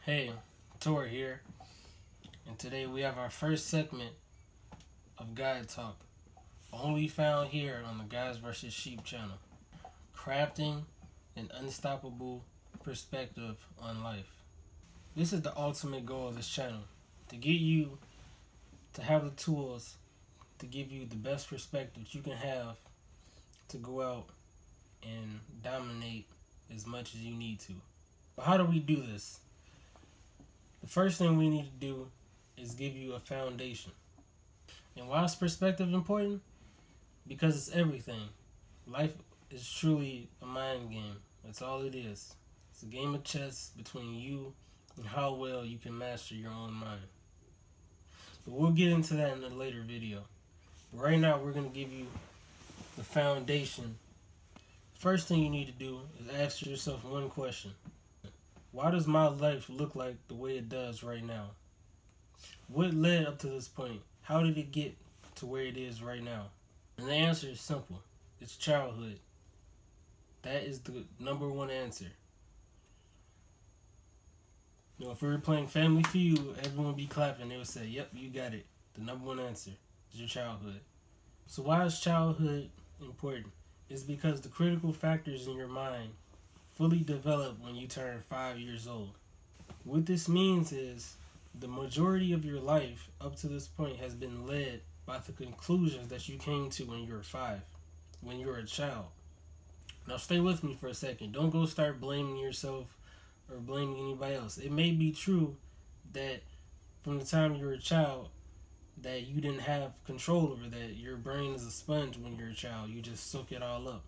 Hey, Tor here, and today we have our first segment of Guide Talk, only found here on the Guys vs. Sheep channel, crafting an unstoppable perspective on life. This is the ultimate goal of this channel, to get you to have the tools to give you the best perspective you can have to go out and dominate as much as you need to. But how do we do this? The first thing we need to do is give you a foundation. And why is perspective important? Because it's everything. Life is truly a mind game. That's all it is. It's a game of chess between you and how well you can master your own mind. But we'll get into that in a later video. But right now, we're going to give you the foundation. First thing you need to do is ask yourself one question. Why does my life look like the way it does right now? What led up to this point? How did it get to where it is right now? And the answer is simple. It's childhood. That is the number one answer. You know, if we were playing Family Feud, everyone would be clapping. They would say, yep, you got it. The number one answer is your childhood. So why is childhood important? It's because the critical factors in your mind fully develop when you turn 5 years old. What this means is the majority of your life up to this point has been led by the conclusions that you came to when you were 5, when you were a child. Now stay with me for a second. Don't go start blaming yourself or blaming anybody else. It may be true that from the time you were a child that you didn't have control over that. Your brain is a sponge when you're a child. You just soak it all up.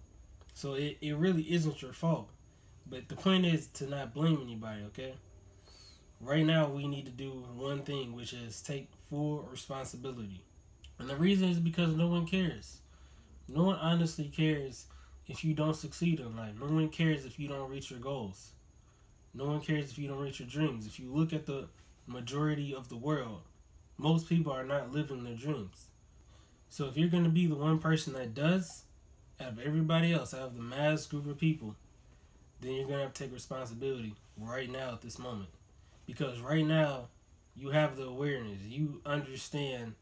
So it really isn't your fault. But the point is to not blame anybody, okay? Right now, we need to do one thing, which is take full responsibility. And the reason is because no one cares. No one honestly cares if you don't succeed in life. No one cares if you don't reach your goals. No one cares if you don't reach your dreams. If you look at the majority of the world, most people are not living their dreams. So if you're going to be the one person that does, out of everybody else, out of the mass group of people, then you're going to have to take responsibility right now at this moment. Because right now, you have the awareness. You understand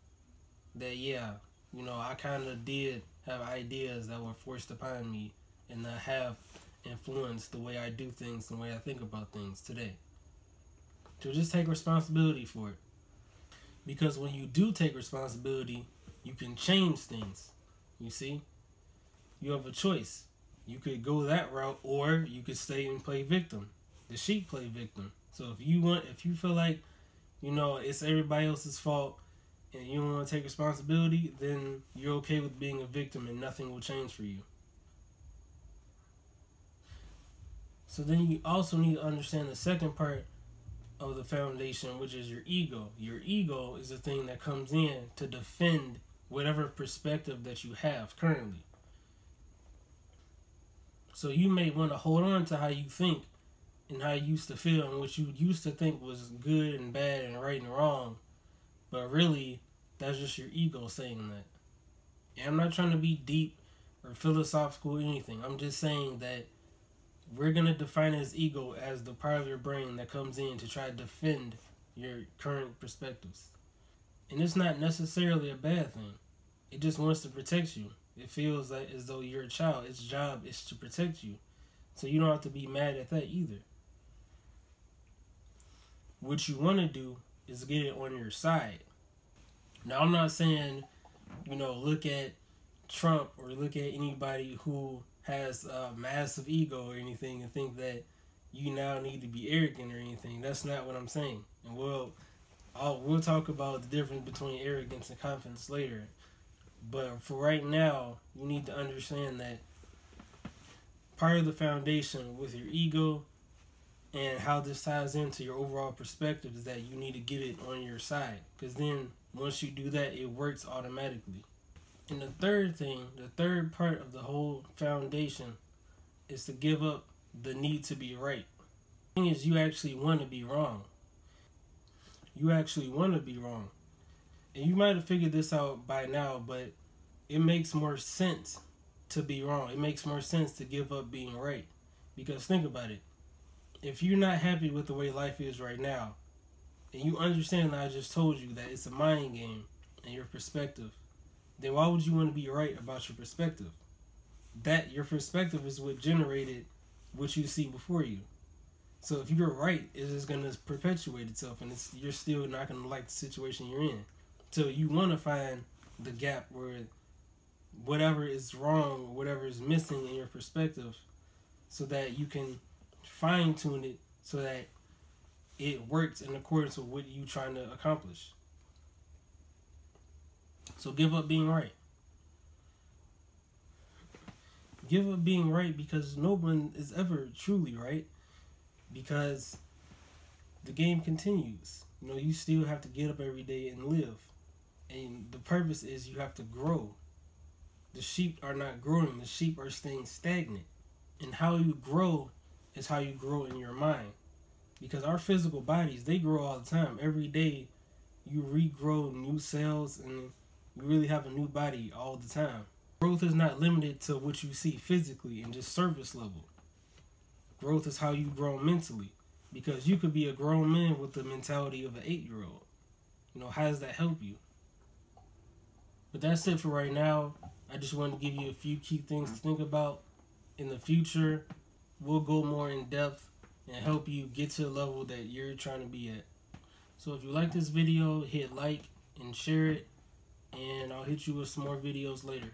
that, yeah, you know, I kind of did have ideas that were forced upon me and that have influenced the way I do things, the way I think about things today. So just take responsibility for it. Because when you do take responsibility, you can change things. You see? You have a choice. You could go that route, or you could stay and play victim. The sheep play victim. So if you feel like, you know, it's everybody else's fault and you don't want to take responsibility, then you're okay with being a victim and nothing will change for you. So then you also need to understand the second part of the foundation, which is your ego. Your ego is the thing that comes in to defend whatever perspective that you have currently. So you may want to hold on to how you think and how you used to feel and what you used to think was good and bad and right and wrong. But really, that's just your ego saying that. And I'm not trying to be deep or philosophical or anything. I'm just saying that we're going to define as ego as the part of your brain that comes in to try to defend your current perspectives. And it's not necessarily a bad thing. It just wants to protect you. It feels like as though you're a child. Its job is to protect you. So you don't have to be mad at that either. What you want to do is get it on your side. Now, I'm not saying, you know, look at Trump or look at anybody who has a massive ego or anything and think that you now need to be arrogant or anything. That's not what I'm saying. And we'll talk about the difference between arrogance and confidence later. But for right now, you need to understand that part of the foundation with your ego and how this ties into your overall perspective is that you need to get it on your side. Because then once you do that, it works automatically. And the third thing, the third part of the whole foundation is to give up the need to be right. The thing is, you actually want to be wrong. You actually want to be wrong. And you might have figured this out by now, but it makes more sense to be wrong. It makes more sense to give up being right. Because think about it. if you're not happy with the way life is right now, and you understand that I just told you that it's a mind game and your perspective, then why would you want to be right about your perspective? That your perspective is what generated what you see before you. So if you're right, it is going to perpetuate itself, and you're still not going to like the situation you're in. So you want to find the gap where whatever is wrong or whatever is missing in your perspective, so that you can fine tune it so that it works in accordance with what you're trying to accomplish. So give up being right. Give up being right, because no one is ever truly right, because the game continues. You know, you still have to get up every day and live. And the purpose is you have to grow. The sheep are not growing. The sheep are staying stagnant. And how you grow is how you grow in your mind. Because our physical bodies, they grow all the time. Every day you regrow new cells, and you really have a new body all the time. Growth is not limited to what you see physically and just surface level. Growth is how you grow mentally. Because you could be a grown man with the mentality of an 8-year-old. You know, how does that help you? But that's it for right now. I just wanted to give you a few key things to think about. In the future, we'll go more in depth and help you get to the level that you're trying to be at. So if you like this video, hit like and share it. And I'll hit you with some more videos later.